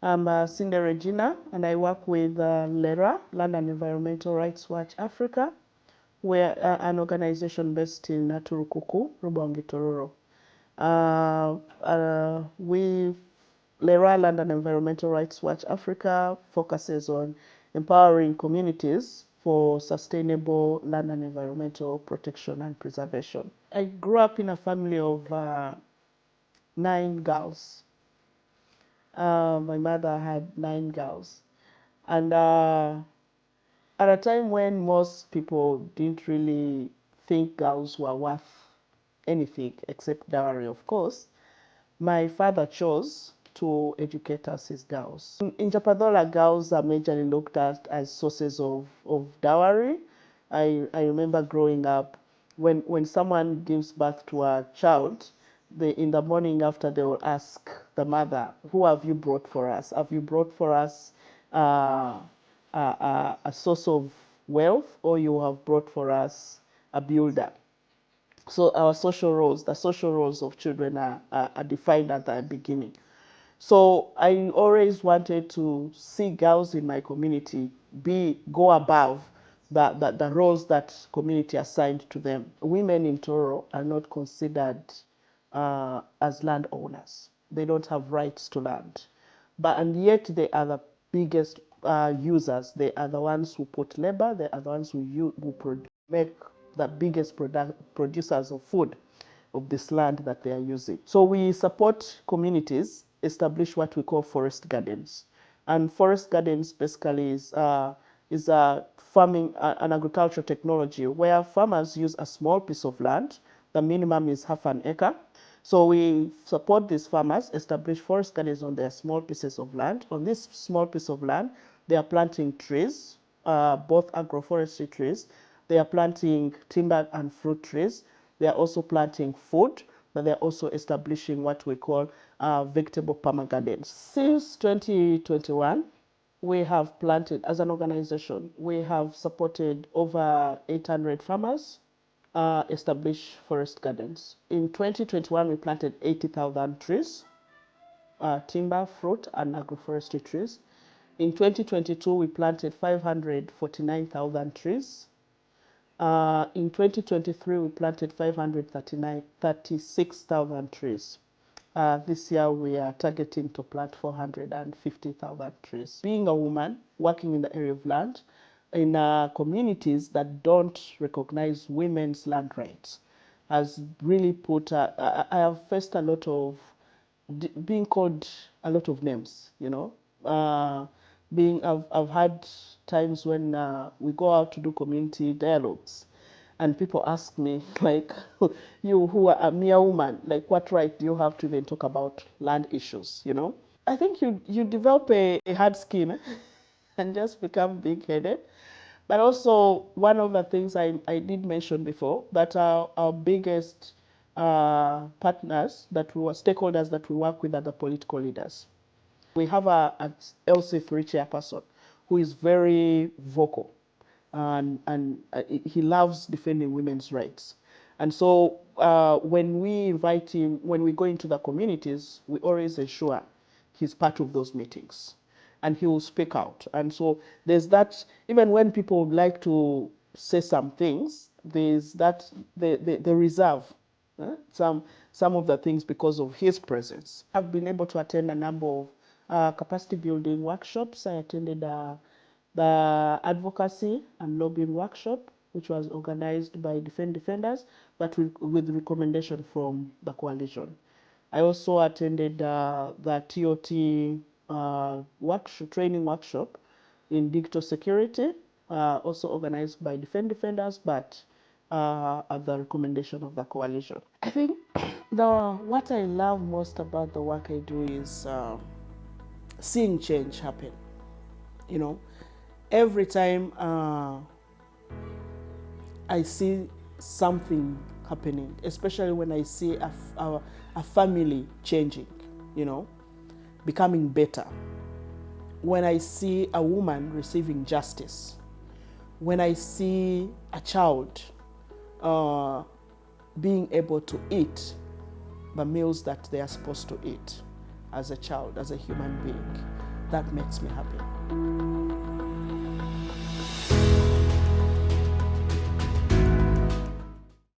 I'm Asinde Regina, and I work with LERA, Land and Environmental Rights Watch Africa. We're an organization based in Turukuku, Rubongi, Tororo. We, LERA, Land and Environmental Rights Watch Africa, focuses on empowering communities for sustainable land and environmental protection and preservation. I grew up in a family of 9 girls. My mother had 9 girls. And at a time when most people didn't really think girls were worth anything except dowry, of course, my father chose to educate us his girls. In Japadola, girls are majorly looked at as sources of dowry. I remember growing up, when someone gives birth to a child, in the morning after, they will ask the mother, who have you brought for us? Have you brought for us a source of wealth, or you have brought for us a builder? So our social roles, the social roles of children are defined at the beginning. So I always wanted to see girls in my community go above the roles that community assigned to them. Women in Toro are not considered as landowners. They don't have rights to land. And yet they are the biggest users. They are the ones who put labor. They are the ones who make the biggest producers of food of this land that they are using. So we support communities establish what we call forest gardens. And forest gardens basically is a farming, an agricultural technology where farmers use a small piece of land. The minimum is half an acre. So we support these farmers establish forest gardens on their small pieces of land. On this small piece of land, they are planting trees, both agroforestry trees. They are planting timber and fruit trees. They are also planting food, but they are also establishing what we call vegetable permagardens. Since 2021, we have planted, as an organization, we have supported over 800 farmers establish forest gardens. In 2021, we planted 80,000 trees, timber, fruit, and agroforestry trees. In 2022, we planted 549,000 trees. In 2023, we planted 536,000 trees. This year, we are targeting to plant 450,000 trees. Being a woman working in the area of land, in communities that don't recognize women's land rights, has really put, I have faced a lot of, being called a lot of names, you know. I've had times when we go out to do community dialogues, and people ask me, like, you who are a mere woman, like, what right do you have to even talk about land issues, you know? I think you develop a hard skin and just become big-headed. But also, one of the things I did mention before, that our biggest partners, stakeholders that we work with, are the political leaders. We have an LC3 chairperson who is very vocal, and he loves defending women's rights. And so when we invite him, when we go into the communities, we always ensure he's part of those meetings and he will speak out. And so there's that, even when people would like to say some things, there's that, the reserve some of the things because of his presence. I've been able to attend a number of capacity building workshops. I attended the advocacy and lobbying workshop, which was organized by Defenders, but with recommendation from the coalition. I also attended the TOT training workshop in digital security, also organized by Defenders, but at the recommendation of the coalition. I think what I love most about the work I do is seeing change happen. You know, every time I see something happening, especially when I see a family changing, you know, becoming better. When I see a woman receiving justice, when I see a child being able to eat the meals that they are supposed to eat as a child, as a human being, that makes me happy.